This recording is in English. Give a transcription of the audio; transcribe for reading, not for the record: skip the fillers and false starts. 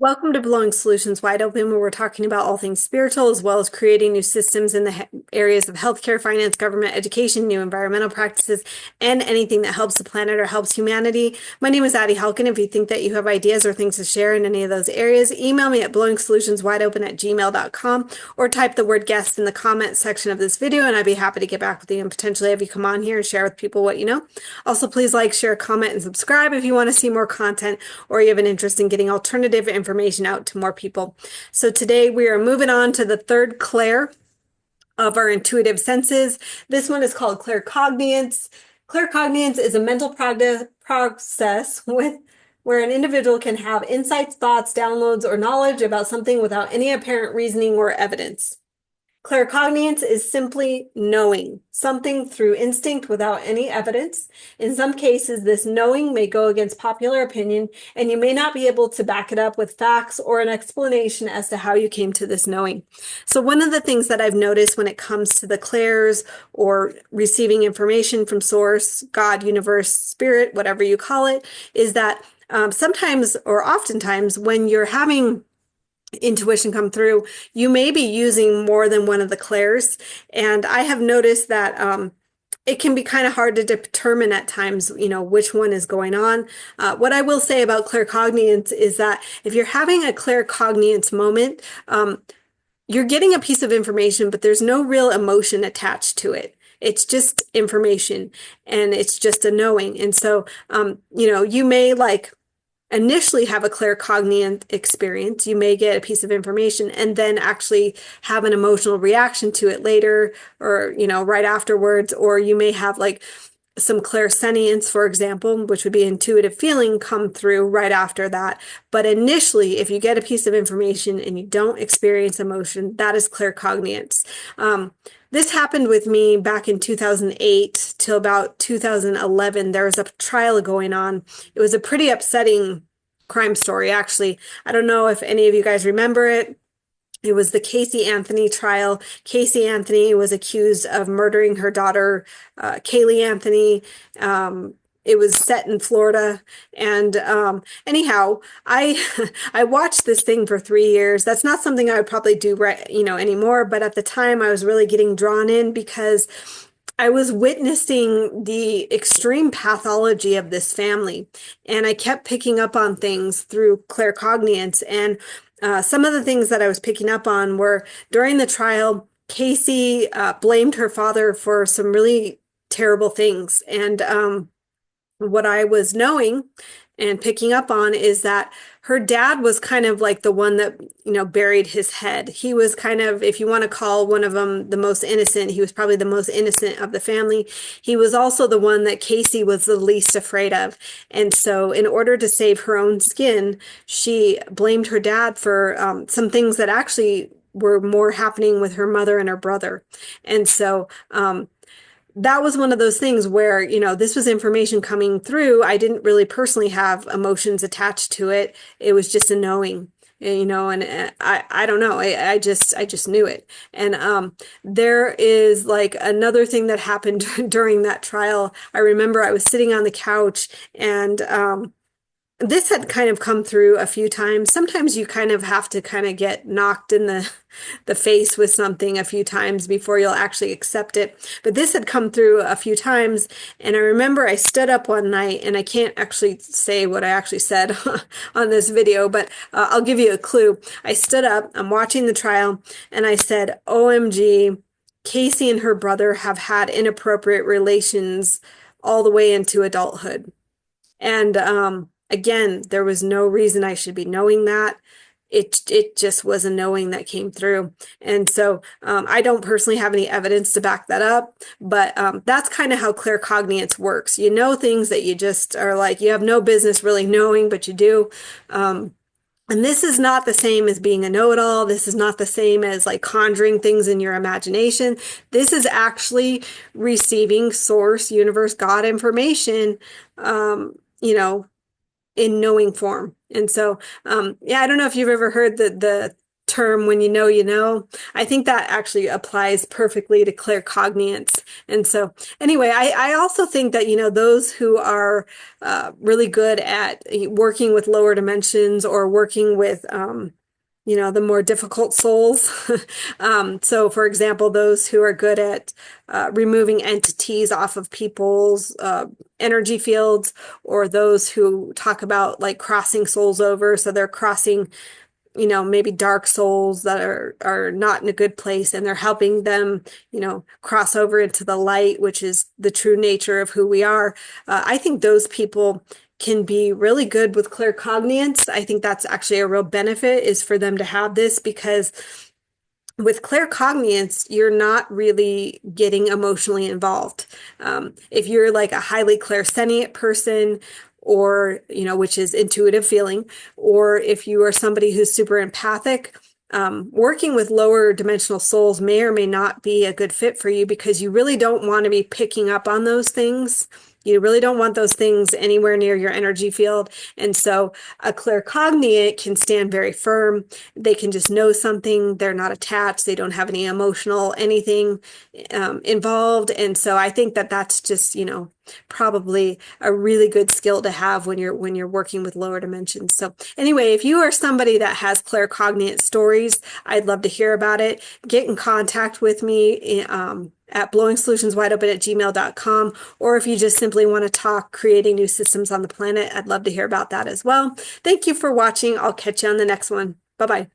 Welcome to Blowing Solutions Wide Open, where we're talking about all things spiritual, as well as creating new systems in the areas of healthcare, finance, government, education, new environmental practices, and anything that helps the planet or helps humanity. My name is Addie Halkin. If you think that you have ideas or things to share in any of those areas, email me at blowingsolutionswideopen@gmail.com or type the word guest in the comments section of this video, and I'd be happy to get back with you and potentially have you come on here and share with people what you know. Also, please like, share, comment, and subscribe if you want to see more content or you have an interest in getting alternative information out to more people. So today we are moving on to the third clair of our intuitive senses. This one is called claircognizance. Claircognizance is a mental process where an individual can have insights, thoughts, downloads, or knowledge about something without any apparent reasoning or evidence. Claircognizance is simply knowing something through instinct without any evidence. In some cases, this knowing may go against popular opinion, and you may not be able to back it up with facts or an explanation as to how you came to this knowing. So one of the things that I've noticed when it comes to the clairs or receiving information from source, God, universe, spirit, whatever you call it, is that sometimes or oftentimes when you're having intuition come through, you may be using more than one of the clairs. And I have noticed that it can be kind of hard to determine at times, which one is going on. What I will say about claircognizance is that if you're having a claircognizance moment, you're getting a piece of information, but there's no real emotion attached to it. It's just information and it's just a knowing. And so, you may initially have a claircognizant experience. You may get a piece of information and then actually have an emotional reaction to it later or, right afterwards. Or you may have some clairsentience, for example, which would be intuitive feeling come through right after that. But initially, if you get a piece of information and you don't experience emotion, that is claircognizance. This happened with me back in 2008 till about 2011. There was a trial going on. It was a pretty upsetting crime story, actually. I don't know if any of you guys remember it. It was the Casey Anthony trial. Casey Anthony was accused of murdering her daughter, Kaylee Anthony. It was set in Florida. And anyhow, I I watched this thing for 3 years. That's not something I would probably do anymore. But at the time, I was really getting drawn in because I was witnessing the extreme pathology of this family. And I kept picking up on things through claircognizance. And some of the things that I was picking up on were during the trial, Casey blamed her father for some really terrible things. And what I was knowing and picking up on is that her dad was kind of like the one that, buried his head. He was kind of, if you want to call one of them the most innocent, he was probably the most innocent of the family. He was also the one that Casey was the least afraid of. And so in order to save her own skin, she blamed her dad for some things that actually were more happening with her mother and her brother. And so, that was one of those things where, this was information coming through. I didn't really personally have emotions attached to it. It was just a knowing, and I don't know. I just knew it. And there is another thing that happened during that trial. I remember I was sitting on the couch and this had kind of come through a few times. Sometimes you kind of have to kind of get knocked in the face with something a few times before you'll actually accept it. But this had come through a few times. And I remember I stood up one night, and I can't actually say what I actually said on this video, but I'll give you a clue. I stood up, I'm watching the trial, and I said, OMG, Casey and her brother have had inappropriate relations all the way into adulthood. And again, there was no reason I should be knowing that. It just was a knowing that came through. And so I don't personally have any evidence to back that up, but that's kind of how claircognizance works. You know things that you just are you have no business really knowing, but you do. And this is not the same as being a know-it-all. This is not the same as conjuring things in your imagination. This is actually receiving source, universe, God information, in knowing form. And so, I don't know if you've ever heard the term, when you know, you know, I think that actually applies perfectly to claircognizance. And so anyway, I also think that, you know, those who are really good at working with lower dimensions or working with, you know, the more difficult souls. So, for example, those who are good at removing entities off of people's energy fields, or those who talk about like crossing souls over. So they're crossing, you know, maybe dark souls that are not in a good place, and they're helping them, you know, cross over into the light, which is the true nature of who we are. I think those people can be really good with claircognizance. I think that's actually a real benefit, is for them to have this, because with claircognizance, you're not really getting emotionally involved. If you're like a highly clairsentient person, or, you know, which is intuitive feeling, or if you are somebody who's super empathic, working with lower dimensional souls may or may not be a good fit for you, because you really don't want to be picking up on those things. You really don't want those things anywhere near your energy field. And so a claircognizant can stand very firm. They can just know something. They're not attached. They don't have any emotional anything involved. And so I think that that's just, you know, probably a really good skill to have when you're working with lower dimensions. So anyway, if you are somebody that has claircognizant stories, I'd love to hear about it. Get in contact with me at blowingsolutionswideopen@gmail.com, or if you just simply want to talk creating new systems on the planet, I'd love to hear about that as well. Thank you for watching. I'll catch you on the next one. Bye-bye.